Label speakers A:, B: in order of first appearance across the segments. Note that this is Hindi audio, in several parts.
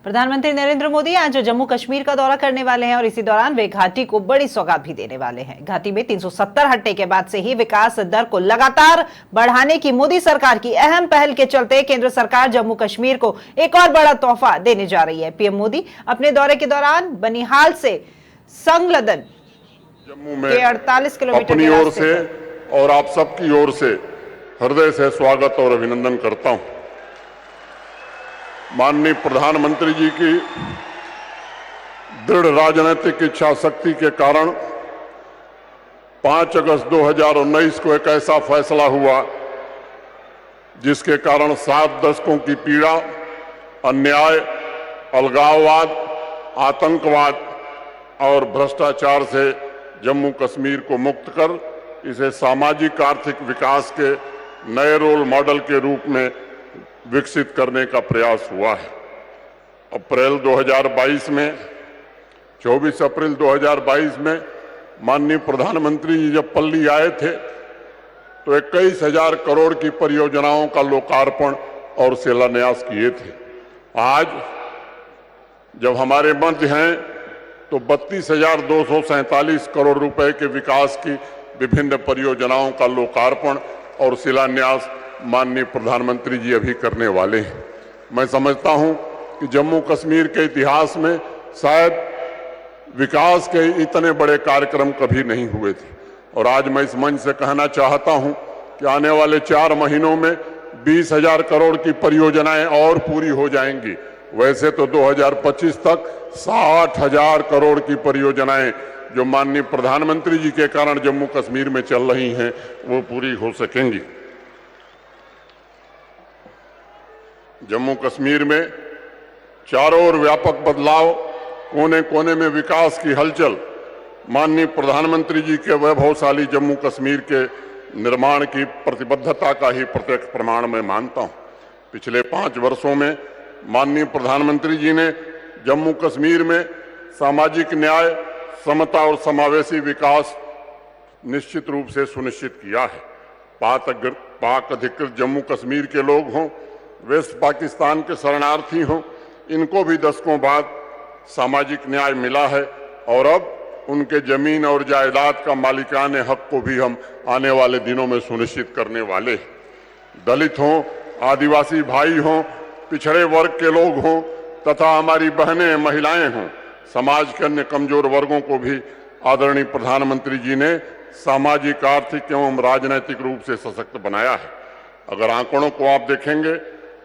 A: प्रधानमंत्री नरेंद्र मोदी आज जम्मू कश्मीर का दौरा करने वाले हैं और इसी दौरान वे घाटी को बड़ी सौगात भी देने वाले हैं। घाटी में 370 हट्टे के बाद से ही विकास दर को लगातार बढ़ाने की मोदी सरकार की अहम पहल के चलते केंद्र सरकार जम्मू कश्मीर को एक और बड़ा तोहफा देने जा रही है। पीएम मोदी अपने दौरे के दौरान बनिहाल से संगलदन
B: जम्मू में
A: के 48 किलोमीटर
B: अपनी ओर से और आप सबकी ओर से हृदय से स्वागत और अभिनंदन करता हूं। माननीय प्रधानमंत्री जी की दृढ़ राजनीतिक इच्छा शक्ति के कारण 5 अगस्त 2019 को एक ऐसा फैसला हुआ जिसके कारण 7 दशकों की पीड़ा, अन्याय, अलगाववाद, आतंकवाद और भ्रष्टाचार से जम्मू कश्मीर को मुक्त कर इसे सामाजिक आर्थिक विकास के नए रोल मॉडल के रूप में विकसित करने का प्रयास हुआ है। अप्रैल 2022 में 24 अप्रैल 2022 में माननीय प्रधानमंत्री जी जब पल्ली आए थे तो 21,000 करोड़ की परियोजनाओं का लोकार्पण और शिलान्यास किए थे। आज जब हमारे मध्य हैं तो 32,247 करोड़ रुपए के विकास की विभिन्न परियोजनाओं का लोकार्पण और शिलान्यास माननीय प्रधानमंत्री जी अभी करने वाले हैं। मैं समझता हूं कि जम्मू कश्मीर के इतिहास में शायद विकास के इतने बड़े कार्यक्रम कभी नहीं हुए थे और आज मैं इस मंच से कहना चाहता हूं कि आने वाले 4 महीनों में 20,000 करोड़ की परियोजनाएं और पूरी हो जाएंगी। वैसे तो 2025 तक 60,000 करोड़ की परियोजनाएं जो माननीय प्रधानमंत्री जी के कारण जम्मू कश्मीर में चल रही हैं वो पूरी हो सकेंगी। जम्मू कश्मीर में चारों ओर व्यापक बदलाव, कोने कोने में विकास की हलचल माननीय प्रधानमंत्री जी के वैभवशाली जम्मू कश्मीर के निर्माण की प्रतिबद्धता का ही प्रत्यक्ष प्रमाण मैं मानता हूं। पिछले 5 वर्षों में माननीय प्रधानमंत्री जी ने जम्मू कश्मीर में सामाजिक न्याय, समता और समावेशी विकास निश्चित रूप से सुनिश्चित किया है। पाक अधिकृत जम्मू कश्मीर के लोग हों, वेस्ट पाकिस्तान के शरणार्थी हों, इनको भी दशकों बाद सामाजिक न्याय मिला है और अब उनके जमीन और जायदाद का मालिकाने हक को भी हम आने वाले दिनों में सुनिश्चित करने वाले हैं। दलित हों, आदिवासी भाई हों, पिछड़े वर्ग के लोग हों तथा हमारी बहनें, महिलाएं हों, समाज के अन्य कमजोर वर्गों को भी आदरणीय प्रधानमंत्री जी ने सामाजिक, आर्थिक एवं राजनीतिक रूप से सशक्त बनाया है। अगर आंकड़ों को आप देखेंगे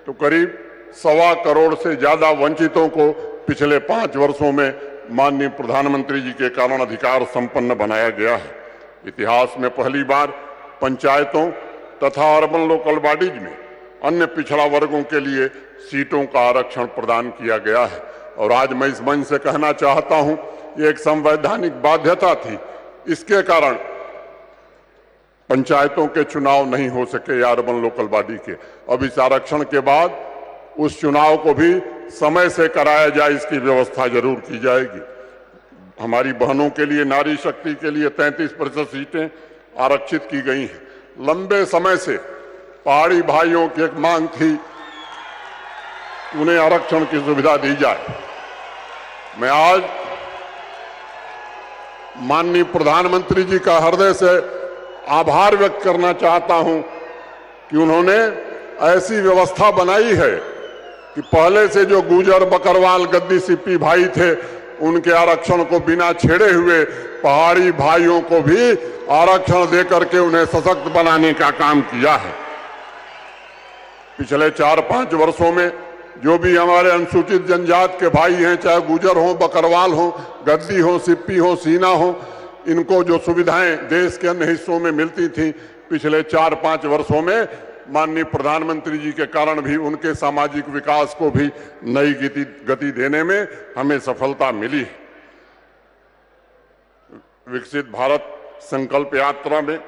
B: तो करीब 1.25 करोड़ से ज्यादा वंचितों को पिछले 5 वर्षों में माननीय प्रधानमंत्री जी के कारण अधिकार संपन्न बनाया गया है। इतिहास में पहली बार पंचायतों तथा अर्बन लोकल बॉडीज में अन्य पिछड़ा वर्गों के लिए सीटों का आरक्षण प्रदान किया गया है और आज मैं इस मंच से कहना चाहता हूं, ये एक संवैधानिक बाध्यता थी, इसके कारण पंचायतों के चुनाव नहीं हो सके या अर्बन लोकल बॉडी के। अब इस आरक्षण के बाद उस चुनाव को भी समय से कराया जाए, इसकी व्यवस्था जरूर की जाएगी। हमारी बहनों के लिए, नारी शक्ति के लिए 33% सीटें आरक्षित की गई हैं। लंबे समय से पहाड़ी भाइयों की एक मांग थी उन्हें आरक्षण की सुविधा दी जाए। मैं आज माननीय प्रधानमंत्री जी का हृदय से आभार व्यक्त करना चाहता हूं कि उन्होंने ऐसी व्यवस्था बनाई है कि पहले से जो गुजर, बकरवाल, गद्दी, सिप्पी भाई थे उनके आरक्षण को बिना छेड़े हुए पहाड़ी भाइयों को भी आरक्षण देकर के उन्हें सशक्त बनाने का काम किया है। पिछले 4-5 वर्षों में जो भी हमारे अनुसूचित जनजाति के भाई हैं, चाहे गुजर हो, बकरवाल हो, गद्दी हो, सिप्पी हो, सीना हो, इनको जो सुविधाएं देश के अन्य हिस्सों में मिलती थी, पिछले 4-5 वर्षों में माननीय प्रधानमंत्री जी के कारण भी उनके सामाजिक विकास को भी नई गति देने में हमें सफलता मिली। विकसित भारत संकल्प यात्रा में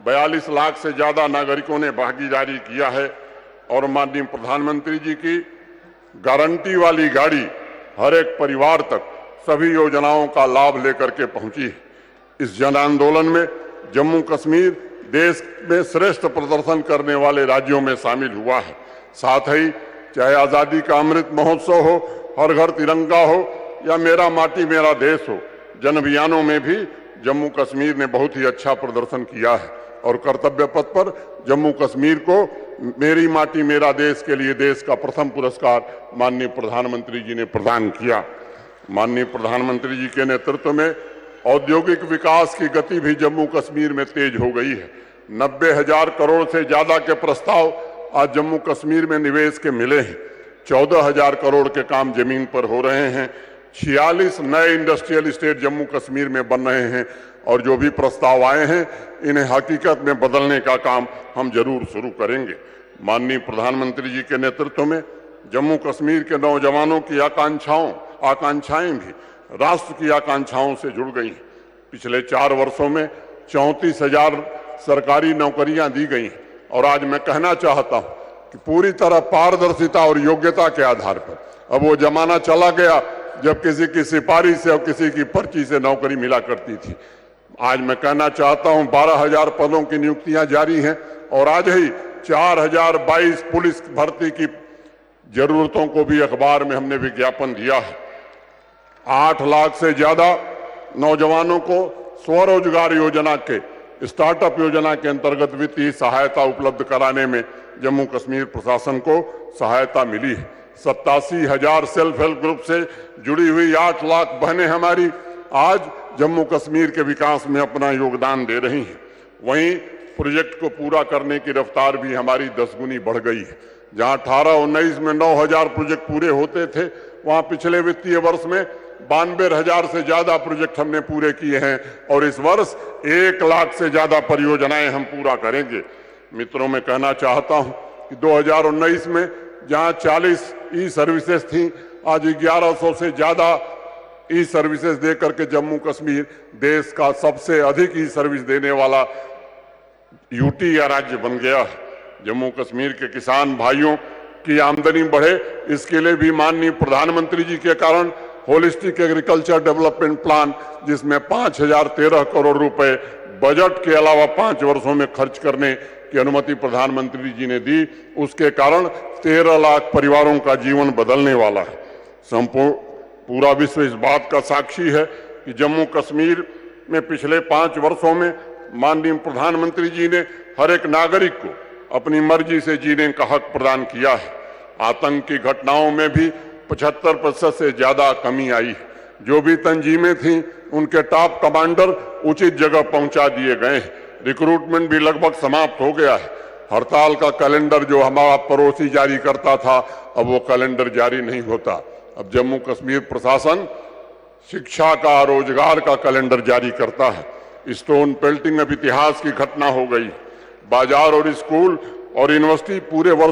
B: 42 लाख से ज्यादा नागरिकों ने भागीदारी किया है और माननीय प्रधानमंत्री जी की गारंटी वाली गाड़ी हर एक परिवार तक सभी योजनाओं का लाभ लेकर के पहुंची है। इस जन आंदोलन में जम्मू कश्मीर देश में श्रेष्ठ प्रदर्शन करने वाले राज्यों में शामिल हुआ है। साथ ही चाहे आजादी का अमृत महोत्सव हो, हर घर तिरंगा हो या मेरा माटी मेरा देश हो, जन अभियानों में भी जम्मू कश्मीर ने बहुत ही अच्छा प्रदर्शन किया है और कर्तव्य पथ पर जम्मू कश्मीर को मेरी माटी मेरा देश के लिए देश का प्रथम पुरस्कार माननीय प्रधानमंत्री जी ने प्रदान किया। माननीय प्रधानमंत्री जी के नेतृत्व में औद्योगिक विकास की गति भी जम्मू कश्मीर में तेज हो गई है। 90,000 करोड़ से ज्यादा के प्रस्ताव आज जम्मू कश्मीर में निवेश के मिले हैं। 14,000 करोड़ के काम जमीन पर हो रहे हैं। 46 नए इंडस्ट्रियल स्टेट जम्मू कश्मीर में बन रहे हैं और जो भी प्रस्ताव आए हैं इन्हें हकीकत में बदलने का काम हम जरूर शुरू करेंगे। माननीय प्रधानमंत्री जी के नेतृत्व में जम्मू कश्मीर के नौजवानों की आकांक्षाएं भी राष्ट्र की आकांक्षाओं से जुड़ गई हैं। पिछले 4 वर्षों में 34,000 सरकारी नौकरियां दी गई हैं और आज मैं कहना चाहता हूं कि पूरी तरह पारदर्शिता और योग्यता के आधार पर अब वो जमाना चला गया जब किसी की सिफारिश से और किसी की पर्ची से नौकरी मिला करती थी। आज मैं कहना चाहता हूं 12,000 पदों की नियुक्तियां जारी हैं और आज ही 4,022 पुलिस भर्ती की जरूरतों को भी अखबार में हमने विज्ञापन दिया है। 8 लाख से ज्यादा नौजवानों को स्वरोजगार योजना के स्टार्टअप योजना के अंतर्गत वित्तीय सहायता उपलब्ध कराने में जम्मू कश्मीर प्रशासन को सहायता मिली है। 87,000 सेल्फ हेल्प ग्रुप से जुड़ी हुई 8 लाख बहनें हमारी आज जम्मू कश्मीर के विकास में अपना योगदान दे रही हैं। वहीं प्रोजेक्ट को पूरा करने की रफ्तार भी हमारी 10 गुनी बढ़ गई है। जहां 18-19 में 9,000 प्रोजेक्ट पूरे होते थे, वहां पिछले वित्तीय वर्ष में 92,000 से ज्यादा प्रोजेक्ट हमने पूरे किए हैं और इस वर्ष 1 लाख से ज्यादा परियोजनाएं हम पूरा करेंगे। मित्रों, मैं कहना चाहता हूं कि 2019 में जहां 40 ई सर्विसेज थी, आज 1100 से ज्यादा ई सर्विसेज देकर के जम्मू कश्मीर देश का सबसे अधिक ई सर्विस देने वाला यूटी या राज्य बन गया है। जम्मू कश्मीर के किसान भाइयों की आमदनी बढ़े, इसके लिए भी माननीय प्रधानमंत्री जी के कारण होलिस्टिक एग्रीकल्चर डेवलपमेंट प्लान, जिसमें 5,013 करोड़ रुपए बजट के अलावा 5 वर्षों में खर्च करने की अनुमति प्रधानमंत्री जी ने दी, उसके कारण 13 लाख परिवारों का जीवन बदलने वाला है। पूरा विश्व इस बात का साक्षी है कि जम्मू कश्मीर में पिछले 5 वर्षों में माननीय प्रधानमंत्री जी ने हर एक नागरिक को अपनी मर्जी से जीने का हक प्रदान किया है। आतंक की घटनाओं में भी 75% से ज्यादा कमी आई है। जो भी तंजीमें थीं, उनके टॉप कमांडर उचित जगह पहुंचा दिए गए हैं। रिक्रूटमेंट भी लगभग समाप्त हो गया है। हड़ताल का कैलेंडर जो हमारा पड़ोसी जारी करता था, अब वो कैलेंडर जारी नहीं होता। अब जम्मू कश्मीर प्रशासन शिक्षा का, रोजगार का कैलेंडर जारी करता है। स्टोन पेल्टिंग अब इतिहास की घटना हो गई। बाजार और स्कूल और यूनिवर्सिटी पूरे वर्ष